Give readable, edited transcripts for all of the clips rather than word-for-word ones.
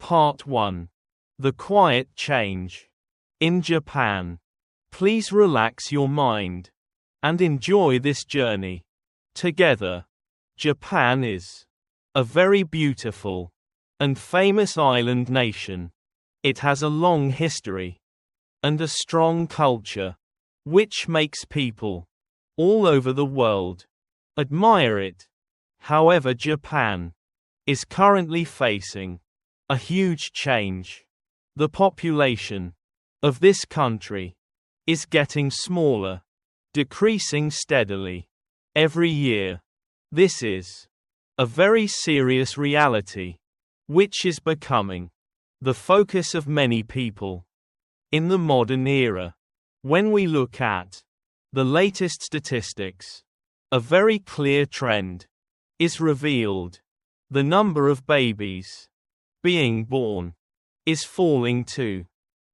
Part 1. The Quiet Change. In Japan. Please relax your mind and enjoy this journey together. Japan is a very beautiful and famous island nation. It has a long history and a strong culture, which makes people all over the world admire it. However, Japan is currently facing a huge change. The population of this country is getting smaller, decreasing steadily every year. This is a very serious reality, which is becoming the focus of many people in the modern era. When we look at the latest statistics, a very clear trend is revealed. The number of babies being born is falling to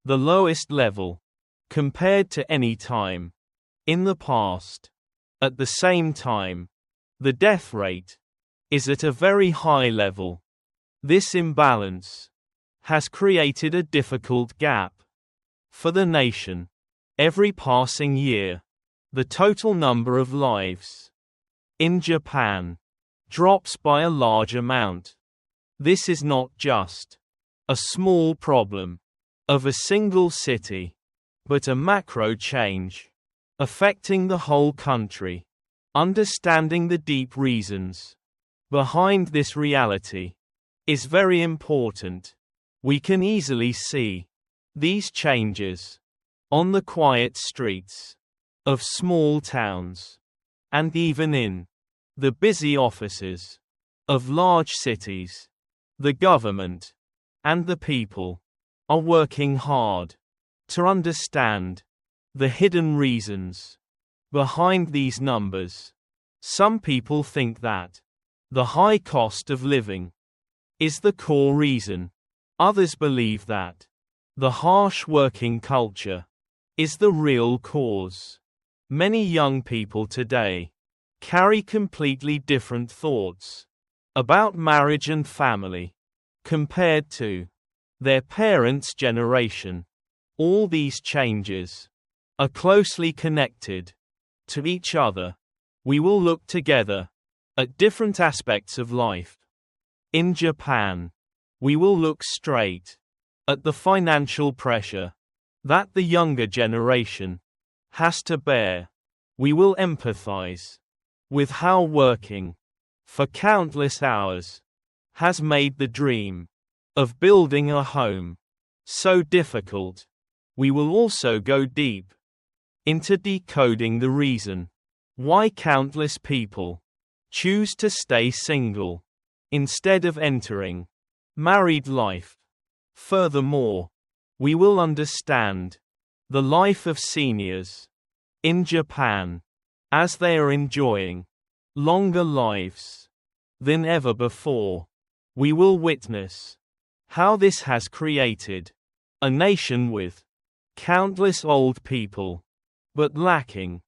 the lowest level compared to any time in the past. At the same time, the death rate is at a very high level. This imbalance has created a difficult gap for the nation. Every passing year, the total number of lives in Japan drops by a large amount. This is not just a small problem of a single city, but a macro change affecting the whole country. Understanding the deep reasons behind this reality is very important. We can easily see these changes on the quiet streets of small towns, and even in the busy offices of large cities. The government and the people are working hard to understand the hidden reasons behind these numbers. Some people think that the high cost of living is the core reason. Others believe that the harsh working culture is the real cause. Many young people today carry completely different thoughts about marriage and family compared to their parents' generation. All these changes are closely connected to each other. We will look together at different aspects of life. In Japan, we will look straight at the financial pressure that the younger generation has to bear. We will empathize with how working for countless hours has made the dream of building a home so difficult. We will also go deep into decoding the reason why countless people choose to stay single instead of entering married life. Furthermore, we will understand the life of seniors in Japan as they are enjoying longer lives than ever before. We will witness how this has created a nation with countless old people, but lacking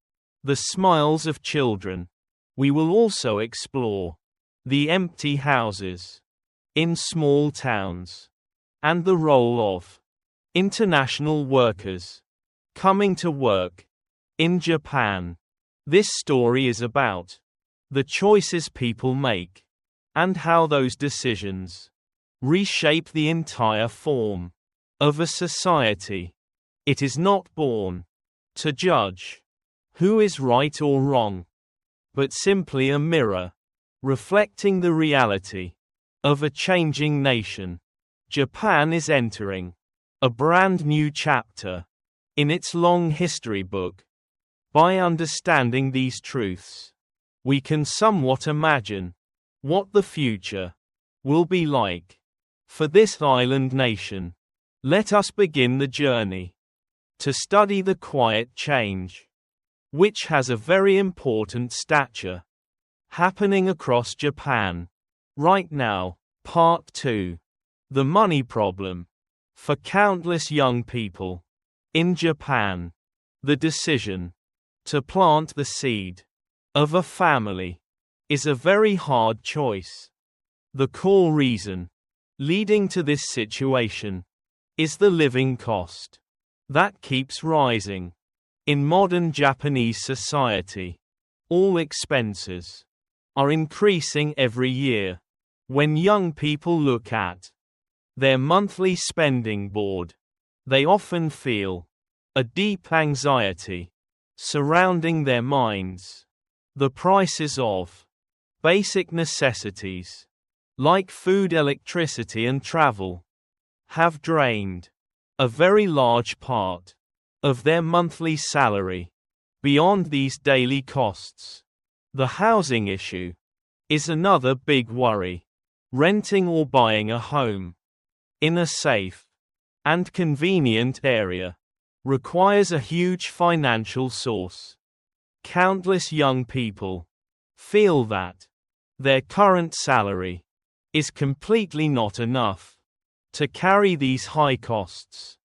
the smiles of children. We will also explore the empty houses in small towns and the role of international workers coming to work in Japan. This story is about the choices people make and how those decisions reshape the entire form of a society. It is not born to judge who is right or wrong, but simply a mirror reflecting the reality of a changing nation. Japan is entering a brand new chapter in its long history book. By understanding these truths, we can somewhat imagine what the future will be like for this island nation. Let us begin the journey to study the quiet change, which has a very important stature happening across Japan right now. Part 2. The money problem. For countless young people in Japan, the decision to plant the seed of a family is a very hard choice. The core reason Leading to this situation is the living cost that keeps rising. In modern Japanese society, all expenses are increasing every year. When young people look at their monthly spending board, they often feel a deep anxiety surrounding their minds. The prices of basic necessities, like food, electricity, and travel, have drained a very large part of their monthly salary. Beyond these daily costs, the housing issue is another big worry. Renting or buying a home in a safe and convenient area requires a huge financial source. Countless young people feel that their current salary is completely not enough to carry these high costs,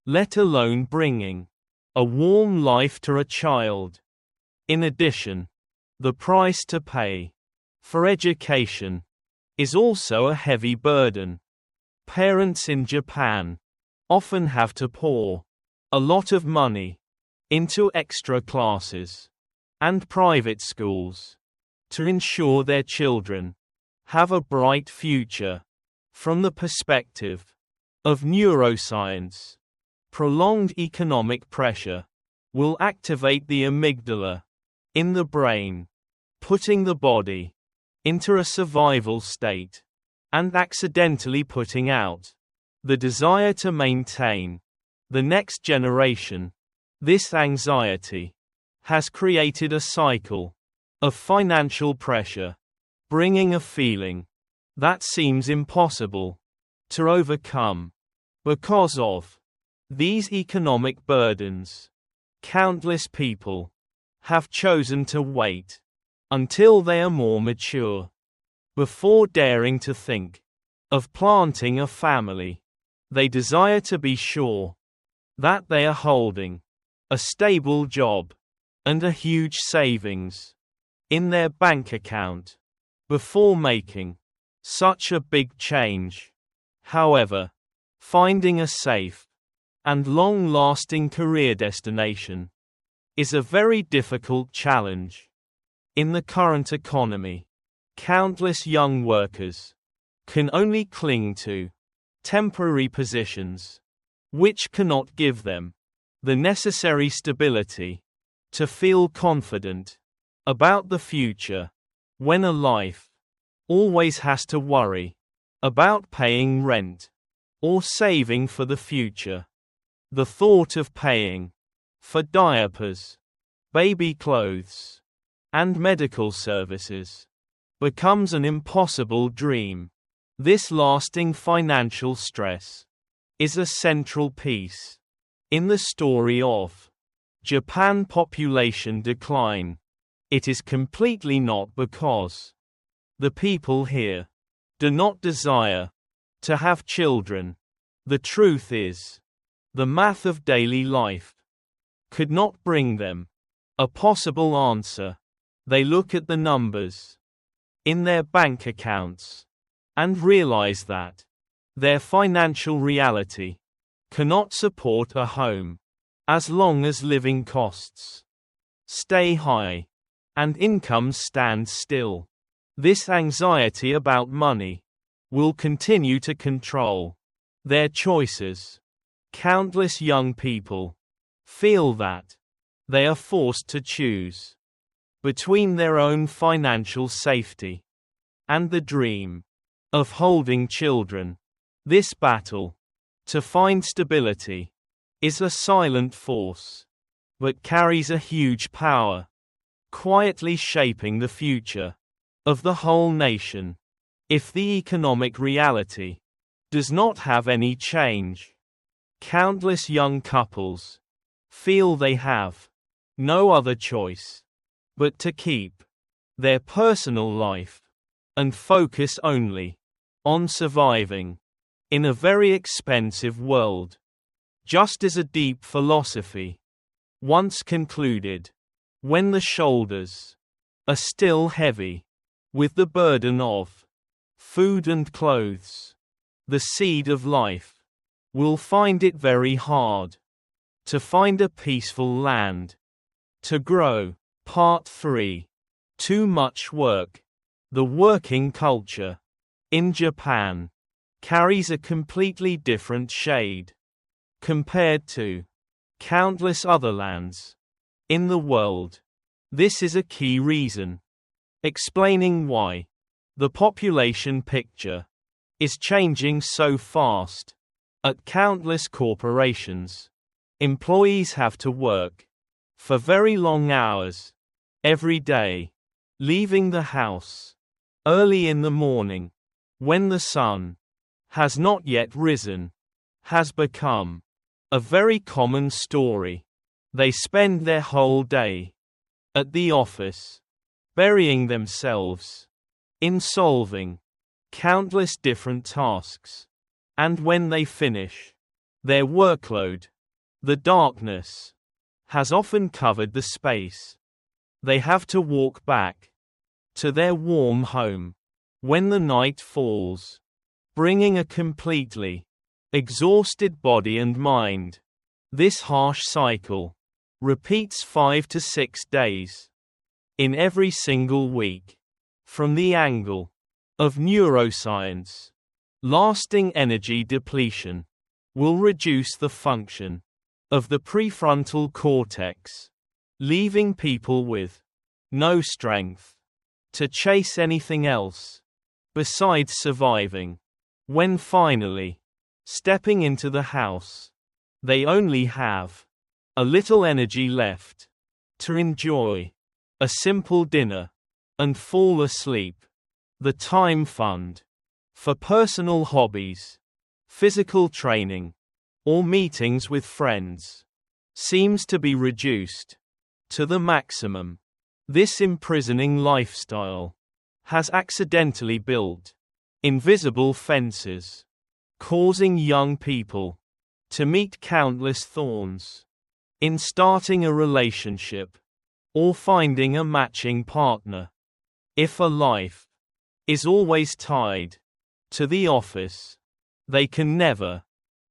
let alone bringing a warm life to a child. In addition, the price to pay for education is also a heavy burden. Parents in Japan often have to pour a lot of money into extra classes and private schools to ensure their children have a bright future. From the perspective of neuroscience, prolonged economic pressure will activate the amygdala in the brain, putting the body into a survival state and accidentally putting out the desire to maintain the next generation. This anxiety has created a cycle of financial pressure, bringing a feeling that seems impossible to overcome. Because of these economic burdens, countless people have chosen to wait until they are more mature before daring to think of planting a family. They desire to be sure that they are holding a stable job and a huge savings in their bank account before making such a big change. However, finding a safe and long-lasting career destination is a very difficult challenge. In the current economy, countless young workers can only cling to temporary positions, which cannot give them the necessary stability to feel confident about the future. When a life always has to worry about paying rent or saving for the future, the thought of paying for diapers, baby clothes, and medical services becomes an impossible dream. This lasting financial stress is a central piece in the story of Japan population decline. It is completely not because the people here do not desire to have children. The truth is, the math of daily life could not bring them a possible answer. They look at the numbers in their bank accounts and realize that their financial reality cannot support a home as long as living costs stay high and incomes stand still. This anxiety about money will continue to control their choices. Countless young people feel that they are forced to choose between their own financial safety and the dream of holding children. This battle to find stability is a silent force, but carries a huge power, quietly shaping the future of the whole nation. If the economic reality does not have any change, countless young couples feel they have no other choice but to keep their personal life and focus only on surviving in a very expensive world. Just as a deep philosophy once concluded, when the shoulders are still heavy with the burden of food and clothes, the seed of life, will find it very hard to find a peaceful land to grow. Part 3. Too much work. The working culture in Japan carries a completely different shade compared to countless other lands in the world. This is a key reason explaining why the population picture is changing so fast. At countless corporations, employees have to work for very long hours every day, leaving the house early in the morning when the sun has not yet risen has become a very common story. They spend their whole day at the office, burying themselves in solving countless different tasks. And when they finish their workload, the darkness has often covered the space. They have to walk back to their warm home when the night falls, bringing a completely exhausted body and mind. This harsh cycle repeats 5 to 6 days in every single week. From the angle of neuroscience, lasting energy depletion will reduce the function of the prefrontal cortex, leaving people with no strength to chase anything else besides surviving. When finally stepping into the house, they only have a little energy left to enjoy a simple dinner and fall asleep. The time fund for personal hobbies, physical training, or meetings with friends seems to be reduced to the maximum. This imprisoning lifestyle has accidentally built invisible fences, causing young people to meet countless thorns in starting a relationship or finding a matching partner. If a life is always tied to the office, they can never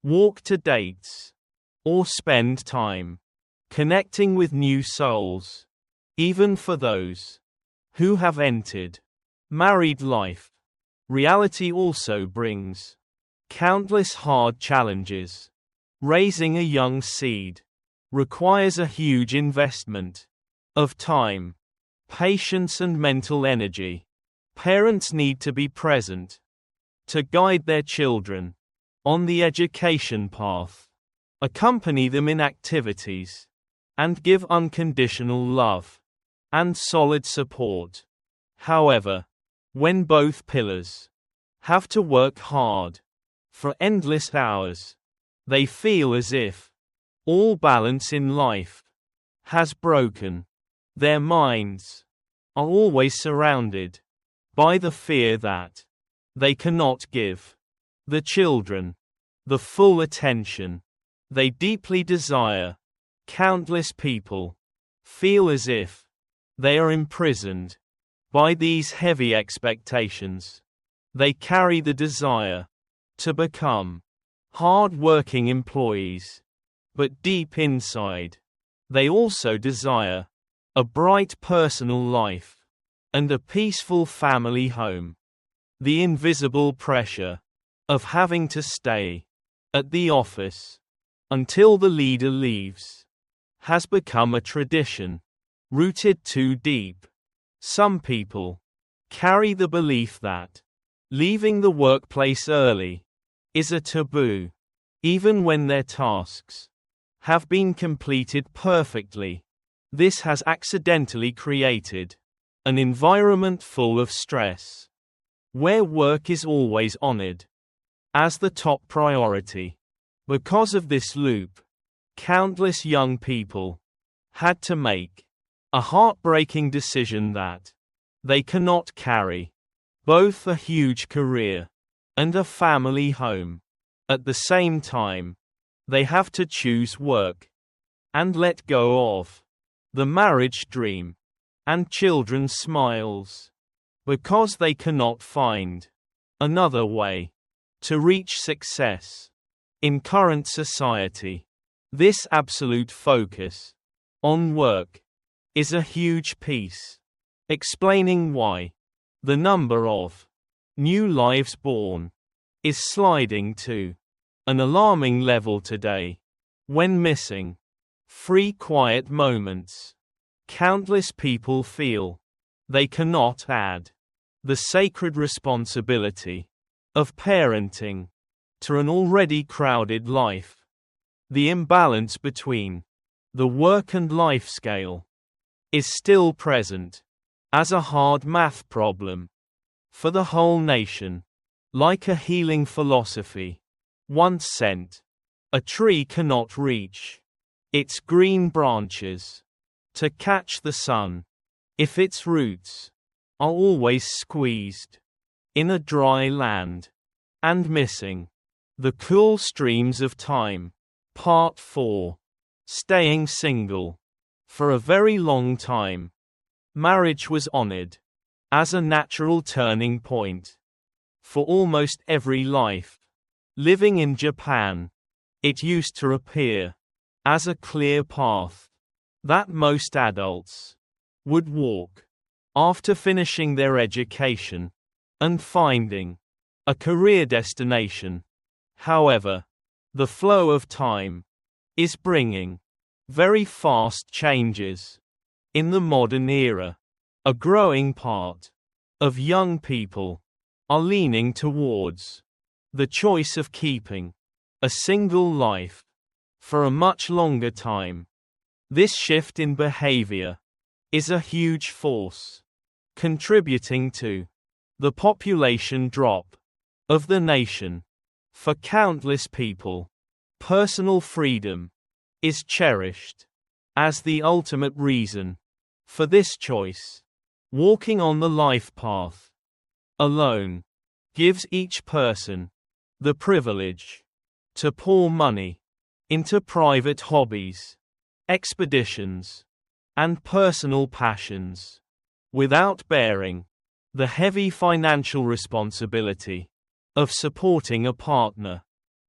walk to dates or spend time connecting with new souls. Even for those who have entered married life, reality also brings countless hard challenges. Raising a young seed requires a huge investment of time, patience, and mental energy. Parents need to be present to guide their children on the education path, accompany them in activities, and give unconditional love and solid support. However, when both pillars have to work hard for endless hours, they feel as if all balance in life has broken. Their minds are always surrounded by the fear that they cannot give the children the full attention they deeply desire. Countless people feel as if they are imprisoned by these heavy expectations. They carry the desire to become hard-working employees, but deep inside, they also desire a bright personal life and a peaceful family home. The invisible pressure of having to stay at the office until the leader leaves has become a tradition rooted too deep. Some people carry the belief that leaving the workplace early is a taboo, even when their tasks have been completed perfectly. This has accidentally created an environment full of stress, where work is always honored as the top priority. Because of this loop, countless young people had to make a heartbreaking decision that they cannot carry both a huge career and a family home at the same time. They have to choose work and let go of the marriage dream and children's smiles, because they cannot find another way to reach success. In current society, this absolute focus on work is a huge piece, explaining why the number of new lives born is sliding to an alarming level today. When missing free quiet moments, countless people feel they cannot add the sacred responsibility of parenting to an already crowded life. The imbalance between the work and life scale is still present as a hard math problem for the whole nation. Like a healing philosophy once sent, a tree cannot reach its green branches to catch the sun if its roots are always squeezed in a dry land and missing the cool streams of time. Part 4. Staying single. For a very long time, marriage was honored as a natural turning point for almost every life. Living in Japan, it used to appear as a clear path that most adults would walk after finishing their education and finding a career destination. However, the flow of time is bringing very fast changes. In the modern era, a growing part of young people are leaning towards the choice of keeping a single life for a much longer time. This shift in behavior is a huge force contributing to the population drop of the nation. For countless people, personal freedom is cherished as the ultimate reason for this choice. Walking on the life path alone gives each person the privilege to pour money into private hobbies, expeditions, and personal passions without bearing the heavy financial responsibility of supporting a partner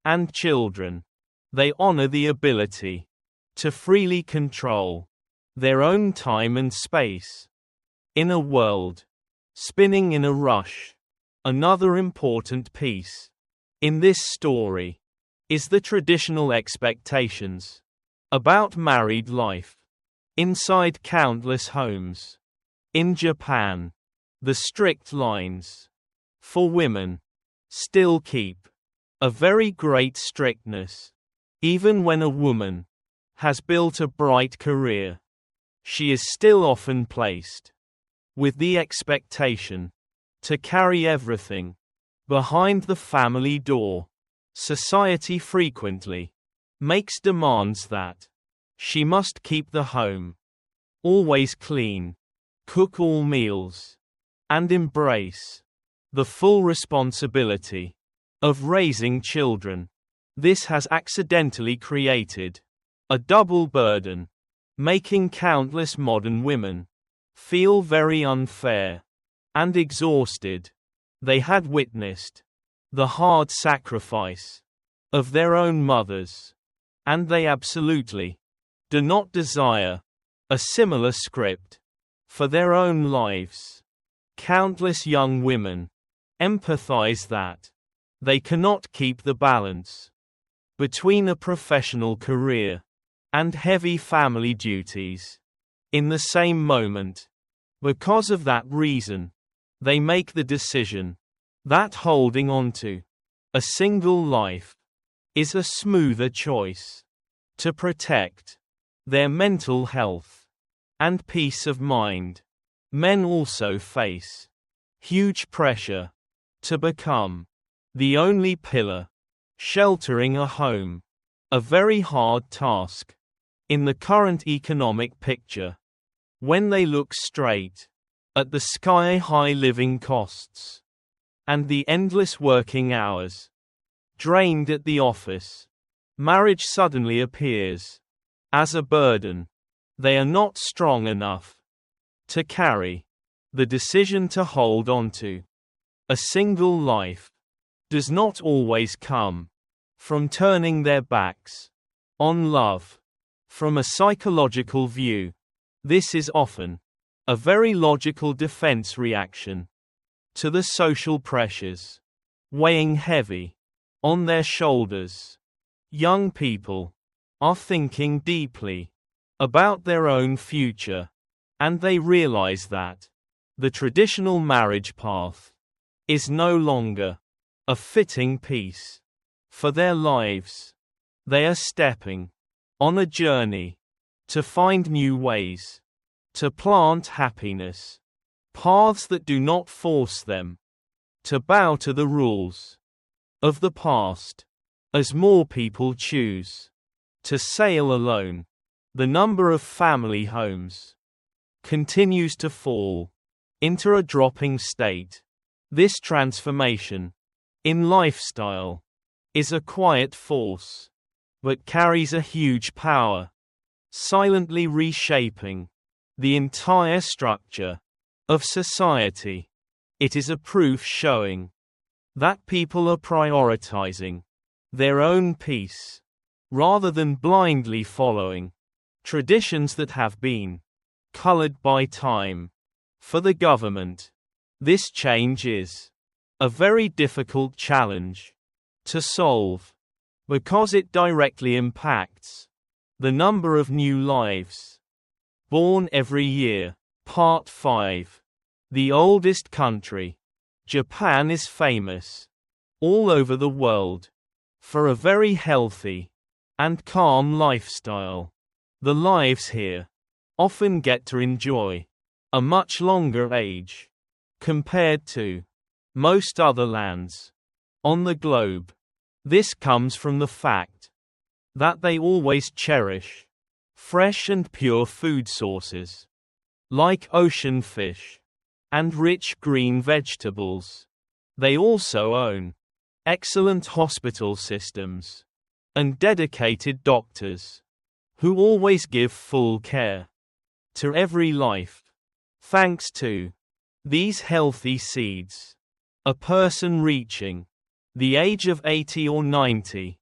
and children. They honor the ability to freely control their own time and space. In a world spinning in a rush, another important piece in this story is the traditional expectations about married life inside countless homes. In Japan, the strict lines for women still keep a very great strictness. Even when a woman has built a bright career, she is still often placed with the expectation to carry everything behind the family door. Society frequently makes demands that she must keep the home always clean, cook all meals, and embrace the full responsibility of raising children. This has accidentally created a double burden, making countless modern women feel very unfair and exhausted. They had witnessed the hard sacrifice of their own mothers, and they absolutely do not desire a similar script for their own lives. Countless young women empathize that they cannot keep the balance between a professional career and heavy family duties in the same moment. Because of that reason, they make the decision that holding on to a single life is a smoother choice to protect their mental health and peace of mind. Men also face huge pressure to become the only pillar sheltering a home, a very hard task in the current economic picture. When they look straight at the sky-high living costs and the endless working hours drained at the office, marriage suddenly appears as a burden they are not strong enough to carry. The decision to hold on to a single life does not always come from turning their backs on love. From a psychological view, this is often a very logical defense reaction to the social pressures weighing heavy on their shoulders. Young people are thinking deeply about their own future, and they realize that the traditional marriage path is no longer a fitting piece for their lives. They are stepping on a journey to find new ways to plant happiness, paths that do not force them to bow to the rules of the past. As more people choose to sail alone, the number of family homes continues to fall into a dropping state. This transformation in lifestyle is a quiet force, but carries a huge power, silently reshaping the entire structure of society. It is a proof showing that people are prioritizing their own peace rather than blindly following traditions that have been colored by time. For the government, this change is a very difficult challenge to solve because it directly impacts the number of new lives born every year. Part 5. The oldest country. Japan is famous all over the world for a very healthy and calm lifestyle. The lives here often get to enjoy a much longer age compared to most other lands on the globe. This comes from the fact that they always cherish fresh and pure food sources, like ocean fish and rich green vegetables. They also own excellent hospital systems and dedicated doctors who always give full care to every life. Thanks to these healthy seeds, a person reaching the age of 80 or 90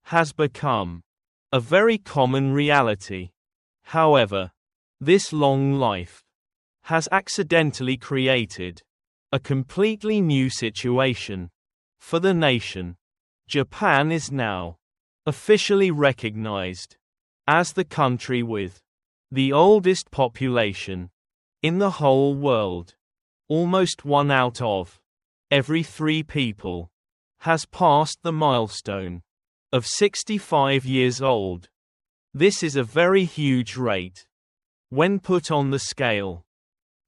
has become a very common reality. However, this long life has accidentally created a completely new situation for the nation. Japan is now officially recognized as the country with the oldest population in the whole world. Almost 1 out of every 3 people has passed the milestone of 65 years old. This is a very huge rate when put on the scale.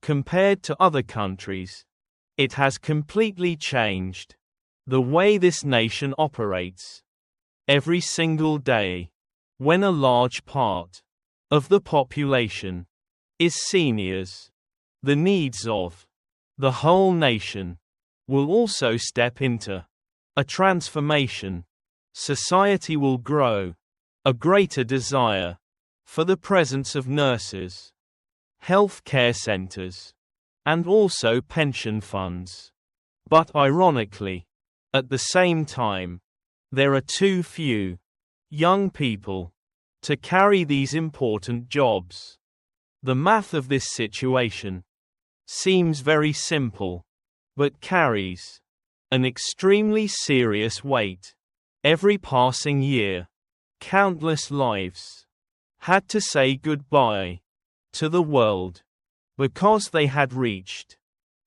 Compared to other countries, it has completely changed the way this nation operates. Every single day, when a large part of the population is seniors, the needs of the whole nation will also step into a transformation. Society will grow a greater desire for the presence of nurses, health care centers, and also pension funds. But ironically, at the same time, there are too few young people to carry these important jobs. The math of this situation seems very simple, but carries an extremely serious weight. Every passing year, countless lives had to say goodbye to the world because they had reached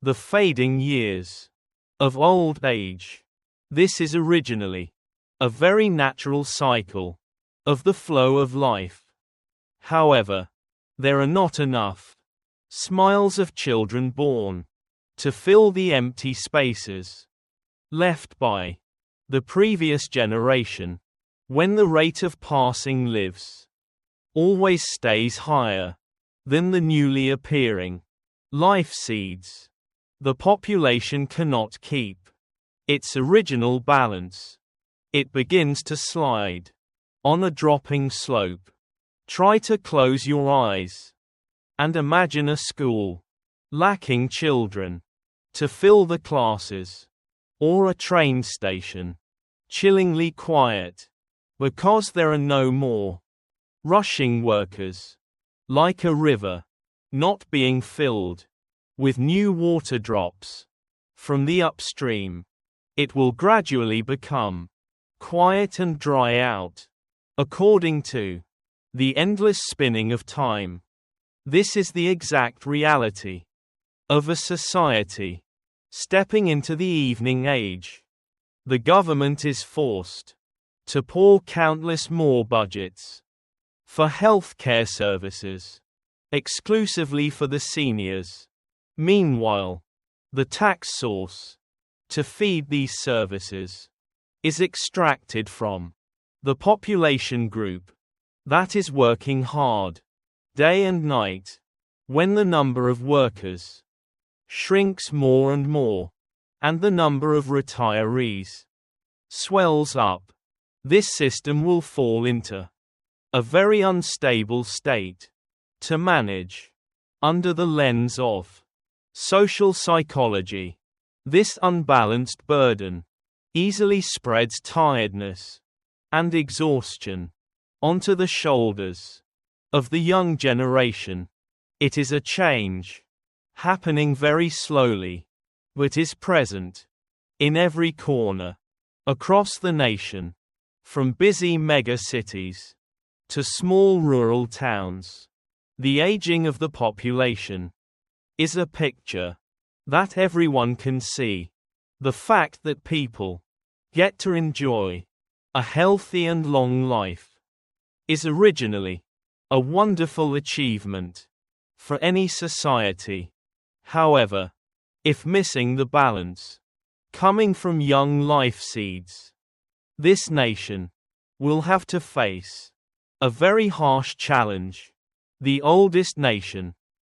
the fading years of old age. This is originally a very natural cycle of the flow of life. However, there are not enough smiles of children born to fill the empty spaces left by the previous generation. When the rate of passing lives always stays higher than the newly appearing life seeds, the population cannot keep its original balance. It begins to slide on a dropping slope. Try to close your eyes and imagine a school lacking children to fill the classes. or a train station, chillingly quiet, because there are no more rushing workers, like a river, not being filled with new water drops from the upstream. It will gradually become quiet and dry out, according to the endless spinning of time. This is the exact reality of a society stepping into the evening age. The government is forced to pour countless more budgets for healthcare services, exclusively for the seniors. Meanwhile, the tax source to feed these services is extracted from the population group that is working hard, day and night. When the number of workers shrinks more and more, and the number of retirees swells up, this system will fall into a very unstable state. To manage, under the lens of social psychology, this unbalanced burden easily spreads tiredness and exhaustion onto the shoulders of the young generation. It is a change happening very slowly, but is present in every corner across the nation, from busy mega cities to small rural towns. The aging of the population is a picture that everyone can see. The fact that people get to enjoy a healthy and long life is originally a wonderful achievement for any society. However, if missing the balance coming from young life seeds, this nation will have to face a very harsh challenge. The oldest nation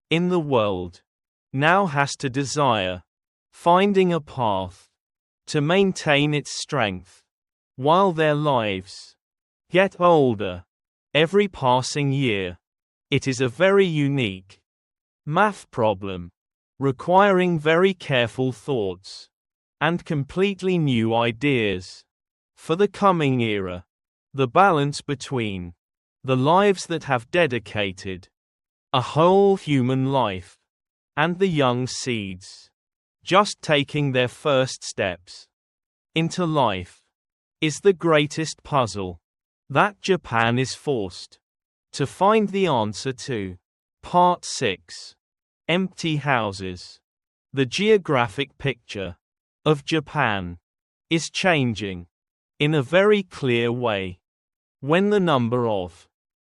in the world now has to desire finding a path to maintain its strength while their lives get older every passing year. It is a very unique math problem, requiring very careful thoughts and completely new ideas for the coming era. The balance between the lives that have dedicated a whole human life and the young seeds just taking their first steps into life is the greatest puzzle that Japan is forced to find the answer to. Part 6. Empty houses. The geographic picture of Japan is changing in a very clear way. When the number of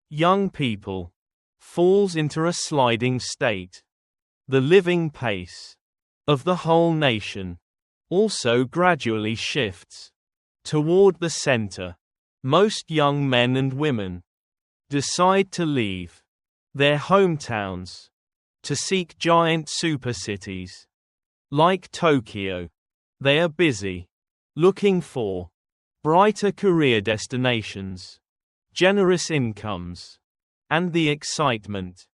young people falls into a sliding state, the living pace of the whole nation also gradually shifts toward the center. Most young men and women decide to leave their hometowns to seek giant supercities like Tokyo. They are busy looking for brighter career destinations, generous incomes, and the excitement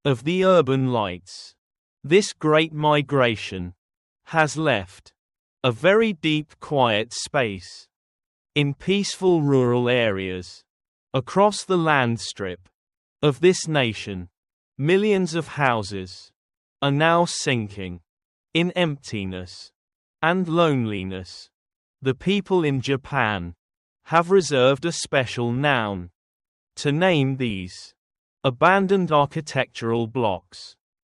of the urban lights. This great migration has left a very deep quiet space in peaceful rural areas across the land strip of this nation. Millions of houses are now sinking in emptiness and loneliness. The people in Japan have reserved a special noun to name these abandoned architectural blocks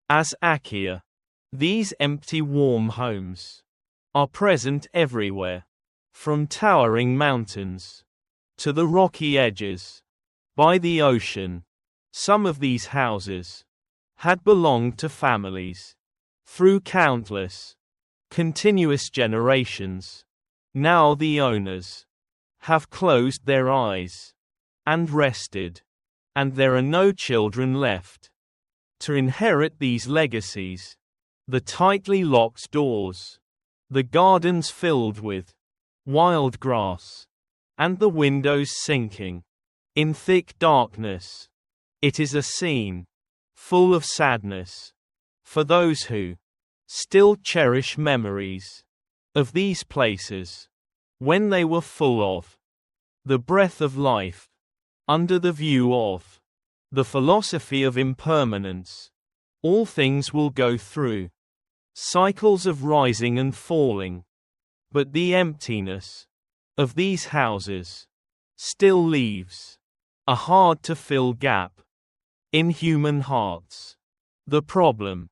as Akiya. These empty warm homes are present everywhere, from towering mountains to the rocky edges by the ocean. Some of these houses had belonged to families through countless, continuous generations. Now the owners have closed their eyes and rested, and there are no children left to inherit these legacies. The tightly locked doors, the gardens filled with wild grass, and the windows sinking in thick darkness. It is a scene full of sadness for those who still cherish memories of these places, when they were full of the breath of life, under the view of the philosophy of impermanence, all things will go through cycles of rising and falling, but the emptiness of these houses still leaves a hard-to-fill gap in human hearts. The problem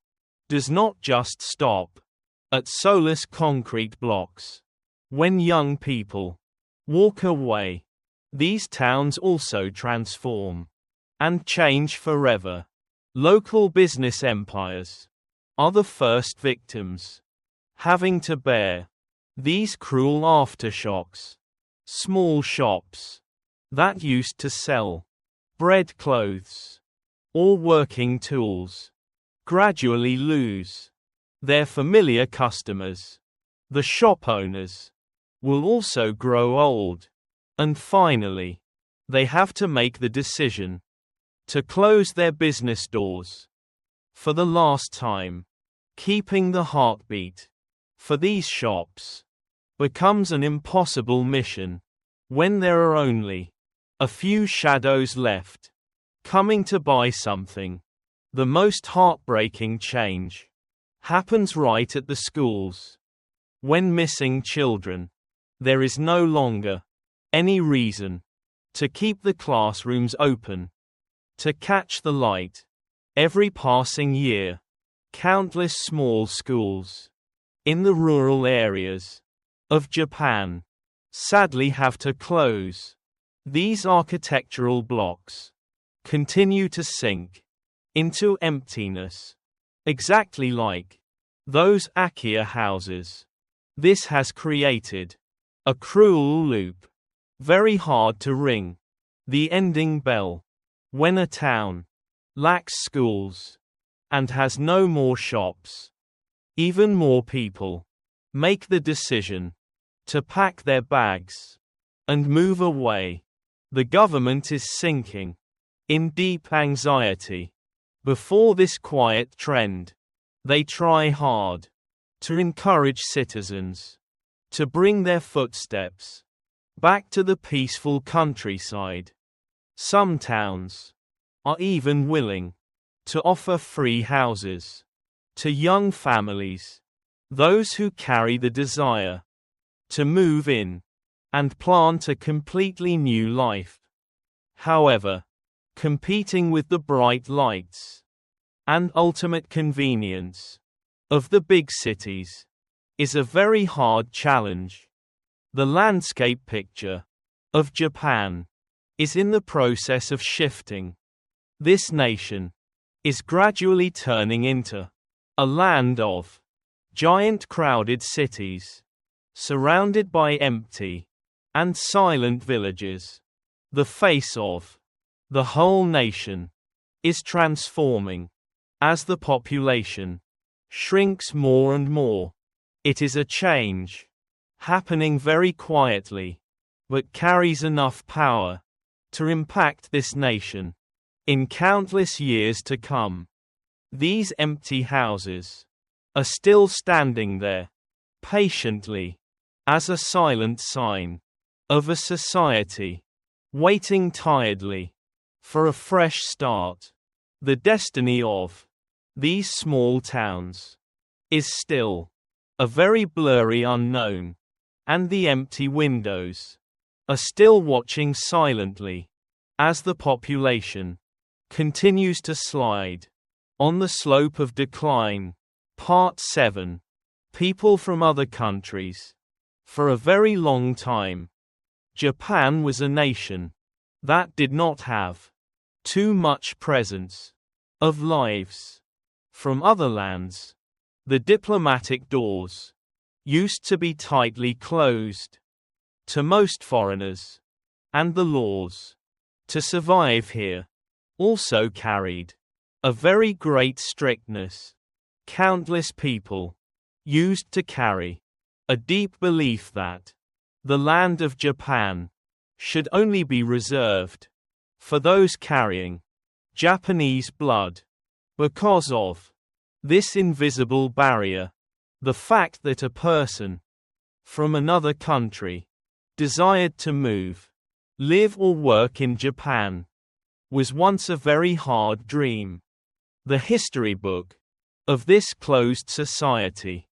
does not just stop at soulless concrete blocks. When young people walk away, these towns also transform and change forever. Local business empires are the first victims, having to bear these cruel aftershocks. Small shops that used to sell bread, clothes, or working tools gradually lose their familiar customers. The shop owners will also grow old, and finally, they have to make the decision to close their business doors for the last time. Keeping the heartbeat for these shops becomes an impossible mission when there are only a few shadows left coming to buy something. The most heartbreaking change happens right at the schools. When missing children, there is no longer any reason to keep the classrooms open, to catch the light. Every passing year, countless small schools in the rural areas of Japan sadly have to close. These architectural blocks continue to sink into emptiness, exactly like those Akiya houses. This has created a cruel loop, very hard to ring the ending bell. When a town lacks schools and has no more shops, even more people make the decision to pack their bags and move away. The government is sinking in deep anxiety. Before this quiet trend, they try hard to encourage citizens to bring their footsteps back to the peaceful countryside. Some towns are even willing to offer free houses to young families, those who carry the desire to move in and plant a completely new life. However, competing with the bright lights and ultimate convenience of the big cities is a very hard challenge. The landscape picture of Japan is in the process of shifting. This nation is gradually turning into a land of giant crowded cities, surrounded by empty and silent villages. The face of the whole nation is transforming as the population shrinks more and more. It is a change happening very quietly, but carries enough power to impact this nation in countless years to come. These empty houses are still standing there, patiently, as a silent sign of a society waiting tiredly for a fresh start. The destiny of these small towns is still a very blurry unknown, and the empty windows are still watching silently as the population continues to slide on the slope of decline. Part 7. People from other countries. For a very long time, Japan was a nation that did not have too much presence of lives from other lands. The diplomatic doors used to be tightly closed to most foreigners, and the laws to survive here also carried a very great strictness. Countless people used to carry a deep belief that the land of Japan should only be reserved for those carrying Japanese blood. Because of this invisible barrier, the fact that a person from another country desired to move, live or work in Japan was once a very hard dream. The history book of this closed society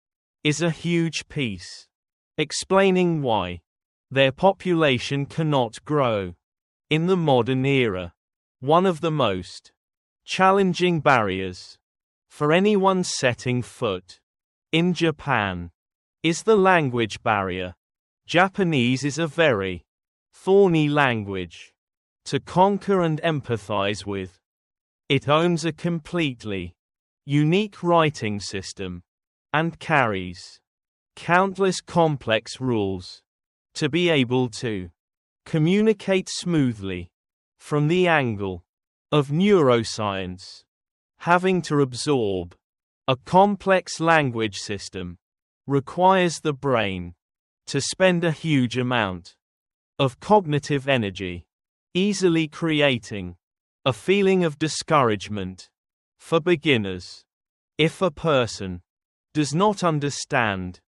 is a huge piece explaining why their population cannot grow. In the modern era, one of the most challenging barriers for anyone setting foot in Japan is the language barrier. Japanese is a very thorny language to conquer and empathize with. It owns a completely unique writing system and carries countless complex rules to be able to communicate smoothly. From the angle of neuroscience, having to absorb a complex language system requires the brain to spend a huge amount of cognitive energy, easily creating a feeling of discouragement for beginners. If a person does not understand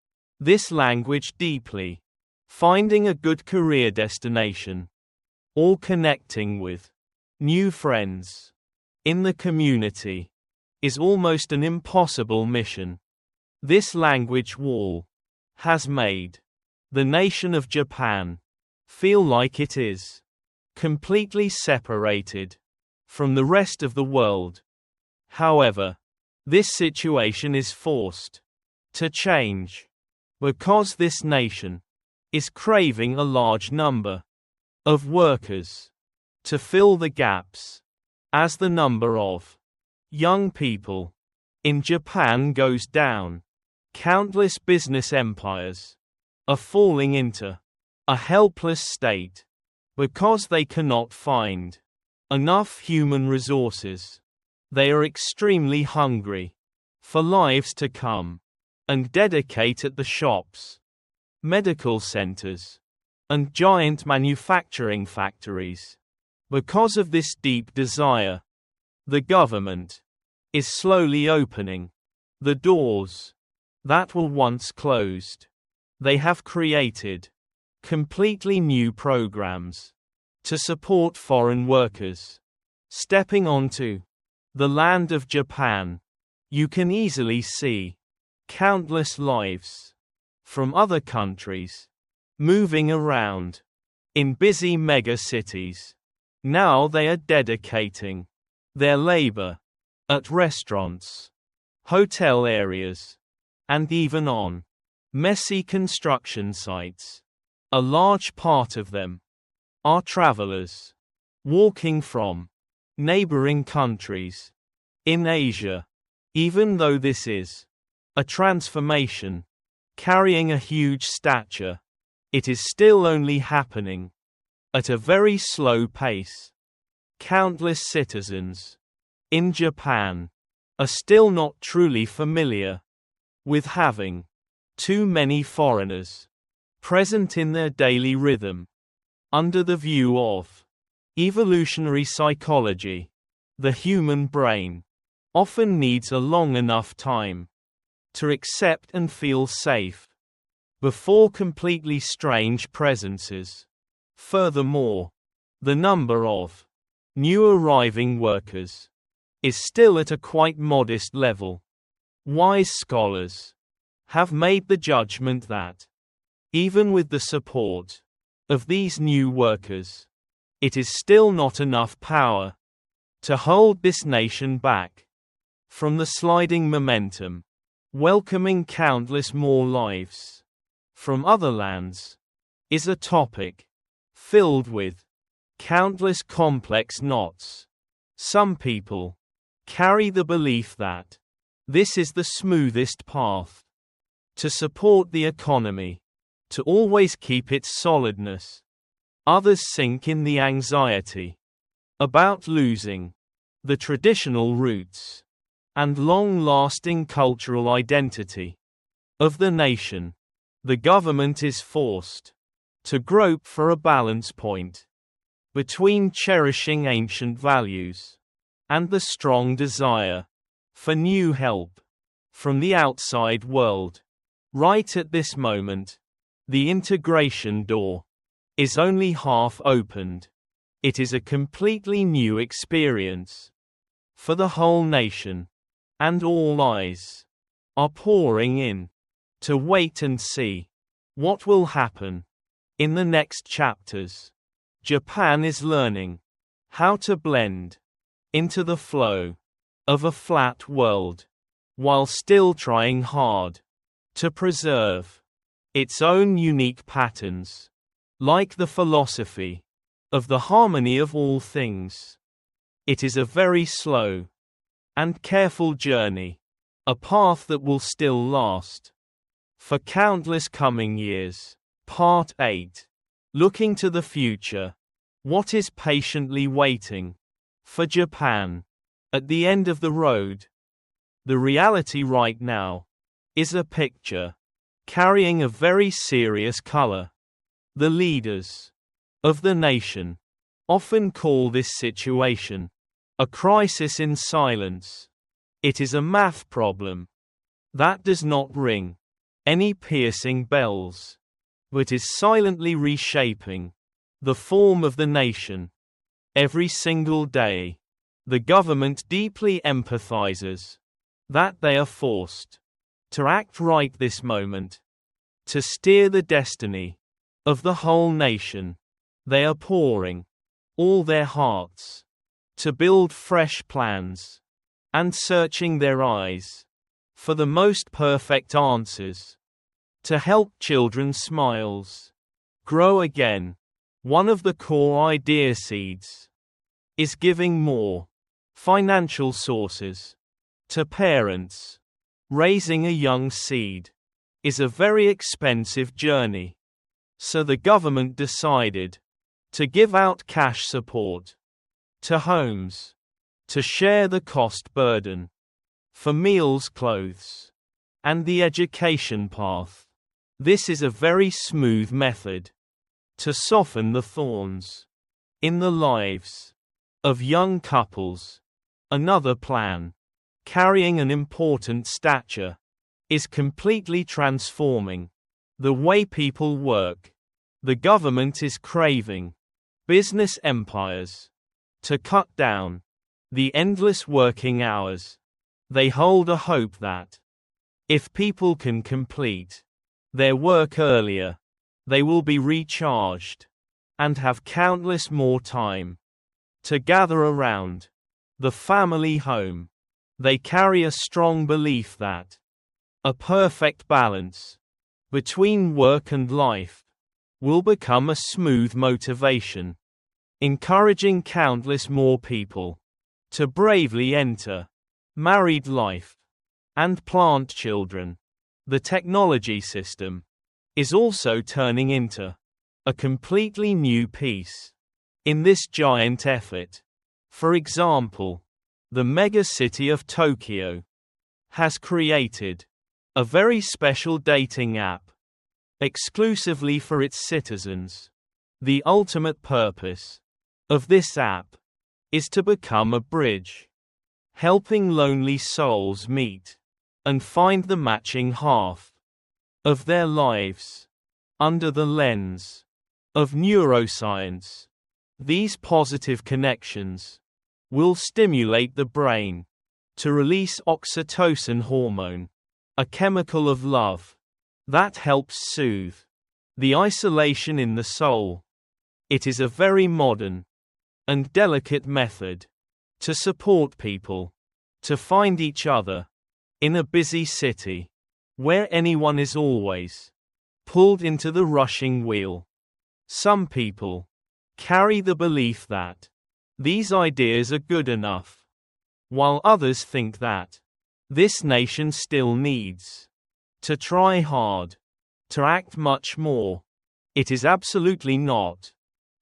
this language deeply, finding a good career destination or connecting with new friends in the community is almost an impossible mission. This language wall has made the nation of Japan feel like it is completely separated from the rest of the world. However, this situation is forced to change because this nation is craving a large number of workers to fill the gaps. As the number of young people in Japan goes down, countless business empires are falling into a helpless state because they cannot find enough human resources. They are extremely hungry for lives to come and dedicate at the shops, medical centers, and giant manufacturing factories. Because of this deep desire, the government is slowly opening the doors that were once closed. They have created completely new programs to support foreign workers stepping onto the land of Japan. You can easily see countless lives from other countries moving around in busy mega cities. Now they are dedicating their labor at restaurants, hotel areas, and even on messy construction sites. A large part of them are travelers walking from neighboring countries in Asia. Even though this is a transformation carrying a huge stature, it is still only happening at a very slow pace. Countless citizens in Japan are still not truly familiar with having too many foreigners present in their daily rhythm. Under the view of evolutionary psychology, the human brain often needs a long enough time to accept and feel safe before completely strange presences. Furthermore, the number of new arriving workers is still at a quite modest level. Wise scholars have made the judgment that, even with the support of these new workers, it is still not enough power to hold this nation back from the sliding momentum, welcoming countless more lives from other lands is a topic filled with countless complex knots. Some people carry the belief that this is the smoothest path to support the economy, to always keep its solidness. Others sink in the anxiety about losing the traditional roots and long-lasting cultural identity of the nation. The government is forced to grope for a balance point between cherishing ancient values and the strong desire for new help from the outside world. Right at this moment, The integration door is only half opened. It is a completely new experience for the whole nation, and all eyes are pouring in to wait and see what will happen in the next chapters. Japan is learning how to blend into the flow of a flat world, while still trying hard to preserve its own unique patterns, like the philosophy of the harmony of all things. It is a very slow and careful journey, a path that will still last for countless coming years. Part 8. Looking to the future. What is patiently waiting for Japan at the end of the road? The reality right now is a picture carrying a very serious color. The leaders of the nation often call this situation a crisis in silence. It is a math problem that does not ring any piercing bells, but is silently reshaping the form of the nation. Every single day, the government deeply empathizes that they are forced to act right this moment, to steer the destiny of the whole nation. They are pouring all their hearts to build fresh plans and searching their eyes for the most perfect answers to help children's smiles grow again. One of the core idea seeds is giving more financial sources to parents. Raising a young seed is a very expensive journey, so the government decided to give out cash support to homes to share the cost burden for meals, clothes, and the education path. This is a very smooth method to soften the thorns in the lives of young couples. Another plan, carrying an important stature, is completely transforming the way people work. The government is craving business empires to cut down the endless working hours. They hold a hope that if people can complete their work earlier, they will be recharged and have countless more time to gather around the family home. They carry a strong belief that a perfect balance between work and life will become a smooth motivation, encouraging countless more people to bravely enter married life and plant children. The technology system is also turning into a completely new piece in this giant effort. For example, the mega city of Tokyo has created a very special dating app exclusively for its citizens. The ultimate purpose of this app is to become a bridge, helping lonely souls meet and find the matching half of their lives. Under the lens of neuroscience, these positive connections will stimulate the brain to release oxytocin hormone, a chemical of love that helps soothe the isolation in the soul. It is a very modern and delicate method to support people to find each other in a busy city where anyone is always pulled into the rushing wheel. Some people carry the belief that these ideas are good enough, while others think that this nation still needs to try hard, to act much more. It is absolutely not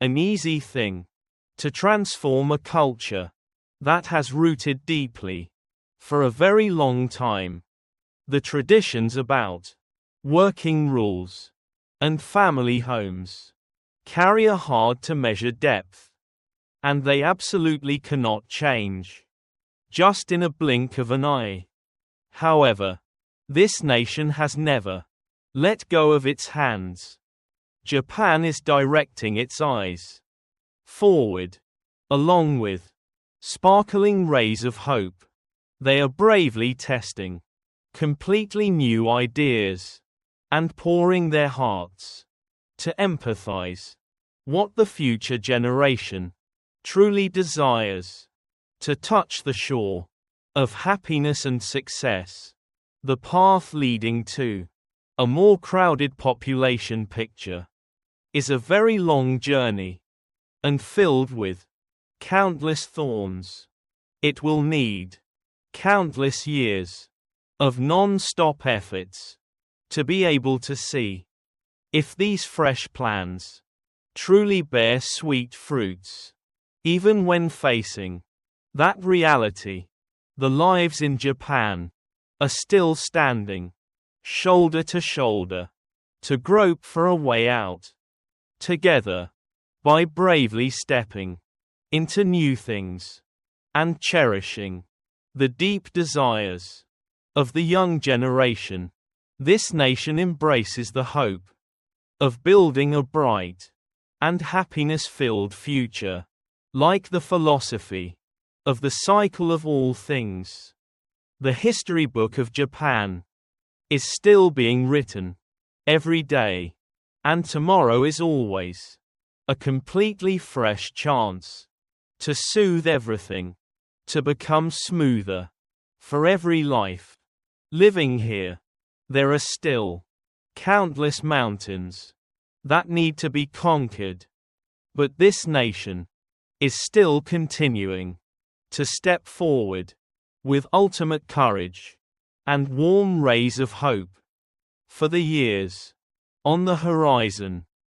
an easy thing to transform a culture that has rooted deeply for a very long time. The traditions about working rules and family homes carry a hard-to-measure depth, and they absolutely cannot change just in a blink of an eye. However, this nation has never Let go of its hands. Japan is directing its eyes forward, along with sparkling rays of hope. They are bravely testing completely new ideas and pouring their hearts to empathize what the future generation truly desires, to touch the shore of happiness and success, the path leading to a more crowded population picture is a very long journey and filled with countless thorns. It will need countless years of non-stop efforts to be able to see if these fresh plans truly bear sweet fruits. Even when facing that reality, the lives in Japan are still standing, shoulder to shoulder, to grope for a way out, together, by bravely stepping into new things and cherishing the deep desires of the young generation. This nation embraces the hope of building a bright and happiness-filled future, like the philosophy of the cycle of all things. The history book of Japan is still being written every day, and tomorrow is always a completely fresh chance to soothe everything, to become smoother for every life living here. There are still countless mountains that need to be conquered, but this nation is still continuing to step forward with ultimate courage and warm rays of hope. For the years on the horizon,